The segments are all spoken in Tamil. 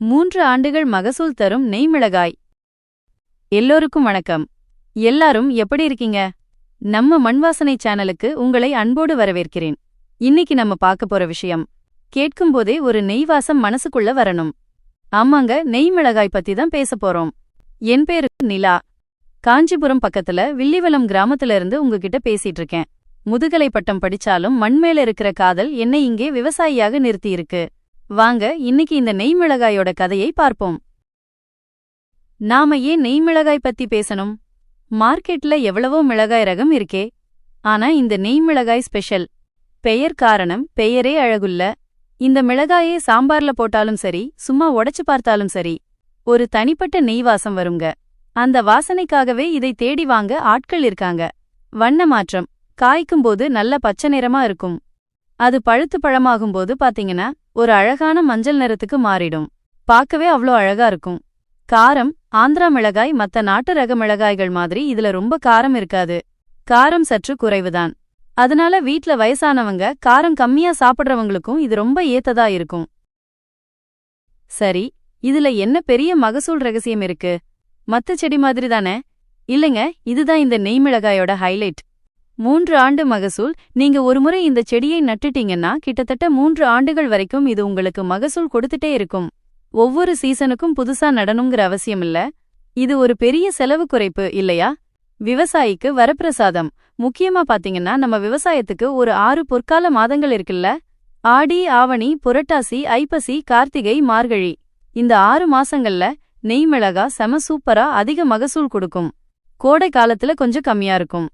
3 ஆண்டுகள் மகசூல் தரும் நெய் மிளகாய். எல்லோருக்கும் வணக்கம். எல்லாரும் எப்படி இருக்கீங்க? நம்ம மண்வாசனை சேனலுக்கு உங்களை அன்போடு வரவேற்கிறேன். இன்னைக்கு நம்ம பார்க்க போற விஷயம் கேட்கும்போதே ஒரு நெய் வாசம் மனசுக்குள்ள வரணும். ஆமாங்க, நெய் மிளகாய் பத்தி தான் பேச போறோம். என் பேரு நிலா. காஞ்சிபுரம் பக்கத்துல வில்லிவலம் கிராமத்துல இருந்து உங்ககிட்ட பேசிட்டு இருக்கேன். முதுகலை பட்டம் படிச்சாலும் மண்மேல இருக்கிற காதல் என்னை இங்கே விவசாயியாக நிறுத்தியிருக்கு. வாங்க இன்னைக்கு இந்த நெய் மிளகாயோட கதையை பார்ப்போம். நாம ஏன் நெய் மிளகாய் பத்தி பேசணும்? மார்க்கெட்ல எவ்வளவோ மிளகாய் ரகம் இருக்கே, ஆனா இந்த நெய் மிளகாய் ஸ்பெஷல். பெயர் காரணம், பெயரே அழகுள்ள இந்த மிளகாயே சாம்பார்ல போட்டாலும் சரி, சும்மா உடைச்சு பார்த்தாலும் சரி, ஒரு தனிப்பட்ட நெய் வாசம் வருங்க. அந்த வாசனைக்காகவே இதை தேடி வாங்க ஆட்கள் இருக்காங்க. வண்ண மாற்றம், காய்க்கும்போது நல்ல பச்சை நிறமா இருக்கும். அது பழுத்து பழமாகும்போது பாத்தீங்கன்னா ஒரு அழகான மஞ்சள் நிறத்துக்கு மாறிடும். பார்க்கவே அவ்ளோ அழகா இருக்கும். காரம், ஆந்திரா மிளகாய் மத்த நாட்டு ரக மிளகாய்கள் மாதிரி இதுல ரொம்ப காரம் இருக்காது. காரம் சற்று குறைவுதான். அதனால வீட்ல வயசானவங்க, காரம் கம்மியா சாப்பிடுறவங்களுக்கும் இது ரொம்ப ஏத்ததா இருக்கும். சரி, இதுல என்ன பெரிய மகசூல் ரகசியம் இருக்கு? மத்த செடி மாதிரி தானே? இல்லைங்க, இதுதான் இந்த நெய் மிளகாயோட ஹைலைட். 3 ஆண்டு மகசூல். நீங்க ஒருமுறை இந்த செடியை நட்டுட்டீங்கன்னா கிட்டத்தட்ட 3 ஆண்டுகள் வரைக்கும் இது உங்களுக்கு மகசூல் கொடுத்துட்டே இருக்கும். ஒவ்வொரு சீசனுக்கும் புதுசா நடணுங்கிற அவசியம் இல்ல. இது ஒரு பெரிய செலவு குறைப்பு இல்லையா? விவசாயிக்கு வரப்பிரசாதம். முக்கியமா பாத்தீங்கன்னா நம்ம விவசாயத்துக்கு ஒரு 6 பொற்கால மாதங்கள் இருக்குல்ல. ஆடி, ஆவணி, புரட்டாசி, ஐப்பசி, கார்த்திகை, மார்கழி. இந்த 6 மாசங்கள்ல நெய் மிளகா செம சூப்பரா அதிக மகசூல் கொடுக்கும். கோடை காலத்துல கொஞ்சம் கம்மியா இருக்கும்.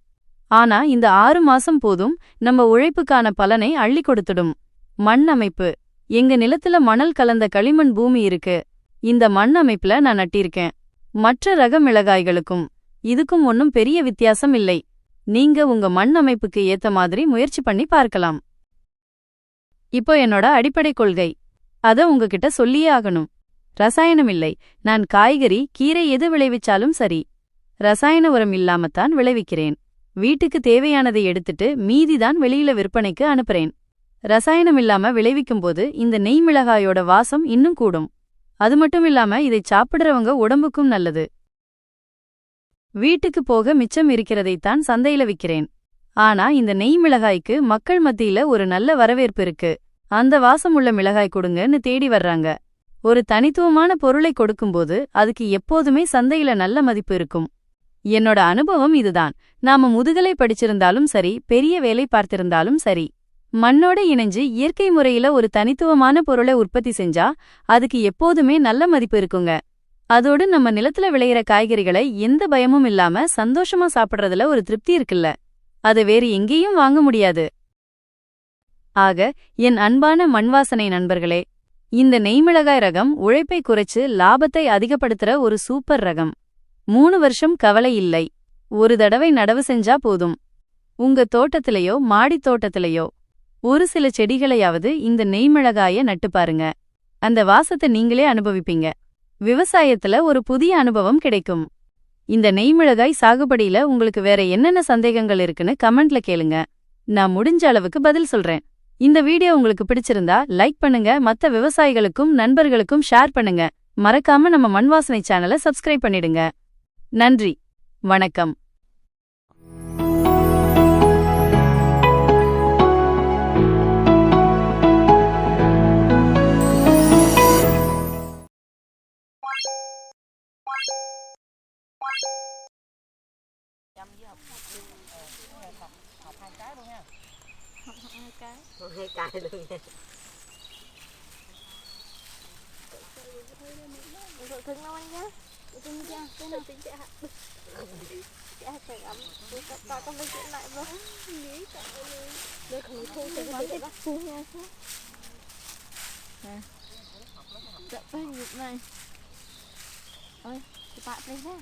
ஆனா இந்த 6 மாசம் போதும் நம்ம உழைப்புக்கான பலனை அள்ளி கொடுத்துடும். மண் அமைப்பு. எங்க நிலத்துல மணல் கலந்த களிமண் பூமி இருக்கு. இந்த மண் அமைப்புல நான் நட்டிருக்கேன். மற்ற ரக மிளகாய்களுக்கும் இதுக்கும் ஒன்னும் பெரிய வித்தியாசம் இல்லை. நீங்க உங்க மண் அமைப்புக்கு ஏத்த மாதிரி முயற்சி பண்ணி பார்க்கலாம். இப்போ என்னோட அடிப்படை கொள்கை, அத உங்ககிட்ட சொல்லியே ஆகணும். ரசாயனம் இல்லை. நான் காய்கறி, கீரை எது விளைவிச்சாலும் சரி, ரசாயன உரம் இல்லாமத்தான் விளைவிக்கிறேன். வீட்டுக்கு தேவையானதை எடுத்துட்டு மீதிதான் வெளியில விற்பனைக்கு அனுப்புறேன். ரசாயனம் இல்லாம விளைவிக்கும்போது இந்த நெய் மிளகாயோட வாசம் இன்னும் கூடும். அது மட்டும் இல்லாம இதை சாப்பிடுறவங்க உடம்புக்கும் நல்லது. வீட்டுக்கு போக மிச்சம் இருக்கிறதைத்தான் சந்தையில விக்கிறேன். ஆனா இந்த நெய் மிளகாய்க்கு மக்கள் மத்தியில ஒரு நல்ல வரவேற்பு இருக்கு. அந்த வாசம் உள்ள மிளகாய் கொடுங்கன்னு தேடி வர்றாங்க. ஒரு தனித்துவமான பொருளை கொடுக்கும்போது அதுக்கு எப்போதுமே சந்தையில நல்ல மதிப்பு இருக்கும். என்னோட அனுபவம் இதுதான். நாம முதுகலை படிச்சிருந்தாலும் சரி, பெரிய வேலை பார்த்திருந்தாலும் சரி, மண்ணோட இணைஞ்சு இயற்கை முறையில ஒரு தனித்துவமான பொருளை உற்பத்தி செஞ்சா அதுக்கு எப்போதுமே நல்ல மதிப்பு இருக்குங்க. அதோடு நம்ம நிலத்துல விளையிற காய்கறிகளை எந்த பயமும் இல்லாம சந்தோஷமா சாப்பிடுறதுல ஒரு திருப்தி இருக்குல்ல, அது வேறு எங்கேயும் வாங்க முடியாது. ஆக என் அன்பான மண்வாசனை நண்பர்களே, இந்த நெய்மிளகாய் ரகம் உழைப்பை குறைச்சு லாபத்தை அதிகப்படுத்துற ஒரு சூப்பர் ரகம். 3 வருஷம் கவலை இல்லை. ஒரு தடவை நடவு செஞ்சா போதும். உங்க தோட்டத்திலேயோ மாடித் தோட்டத்திலேயோ ஒரு சில செடிகளையாவது இந்த நெய்மிளகாய நட்டு பாருங்க. அந்த வாசத்தை நீங்களே அனுபவிப்பீங்க. விவசாயத்துல ஒரு புதிய அனுபவம் கிடைக்கும். இந்த நெய்மிளகாய் சாகுபடியில உங்களுக்கு வேற என்னென்ன சந்தேகங்கள் இருக்குன்னு கமெண்ட்ல கேளுங்க. நான் முடிஞ்ச அளவுக்கு பதில் சொல்றேன். இந்த வீடியோ உங்களுக்கு பிடிச்சிருந்தா லைக் பண்ணுங்க, மத்த விவசாயிகளுக்கும் நண்பர்களுக்கும் ஷேர் பண்ணுங்க. மறக்காம நம்ம மண்வாசனை சேனலை சப்ஸ்கிரைப் பண்ணிடுங்க. நன்றி, வணக்கம். Hai cái luôn nha. Rồi cưng đâu anh nhá. Cưng cha, cái nào tính cha. Cha phải ấm. Tôi con nói chuyện lại với. Nghĩ cả ơi. Đây không thu cho nó tiếp thu nha. Nè. Dạ phải nhịp này. Ơi, thì bạn đây nha.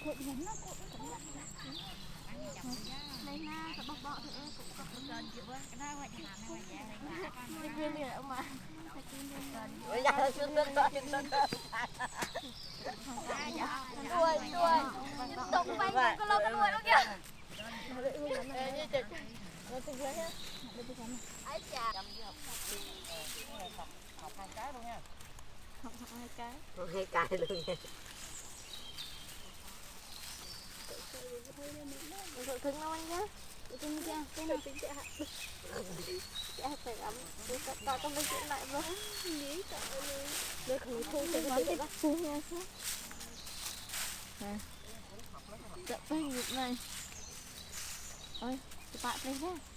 cột nhánh nó cột nó cẩn thận đây na các bọc bọ thì em cũng có gần chịu với cái nào vậy thì làm này vậy cái này ông mà bây giờ chúng tôi đuôi tổng bay có lâu cái đuôi đó kìa ấy chà học hai cái luôn nha. học hai cái Hai cái luôn nha. rồi cưng đâu anh nhá cưng chưa cái nào tính chả phải ấm tao có mấy chuyện lại với nghĩ sợ luôn để không thu thì có thể bắt thu nha sao chậm cái nghiệp này ôi bạn đây nhá